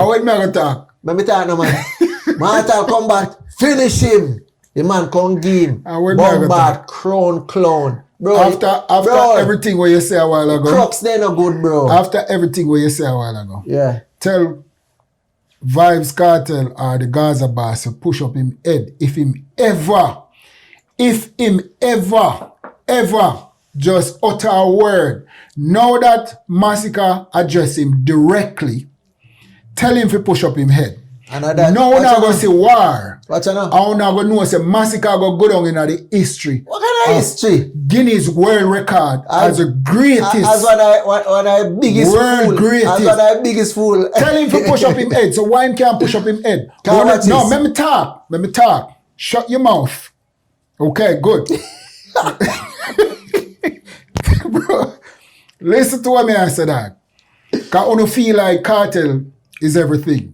when me gonna talk? Let me talk no man. Man talk combat, finish him. The man come give him. Bombard, crown, clown. Bro, After everything what you say a while ago. Crocs they no good, bro. After everything what you say a while ago. Yeah. Tell Vybz Cartel or the Gaza boss to push up him head if him ever just utter a word. Now that Masoca address him directly, tell him to push up him head. And that, no one not gonna say war. What's that now? I not gonna know say Masoca go down in the history. What kind of history? Guinness World Record as the greatest. As one of the biggest world fool. Greatest. As one of the biggest fool. Tell him to push up him head. So why him can't push up him head? No, let me talk. Let me talk. Shut your mouth. Okay, good. Bro, listen to what me I said that. Cause I don't feel like Kartel is everything.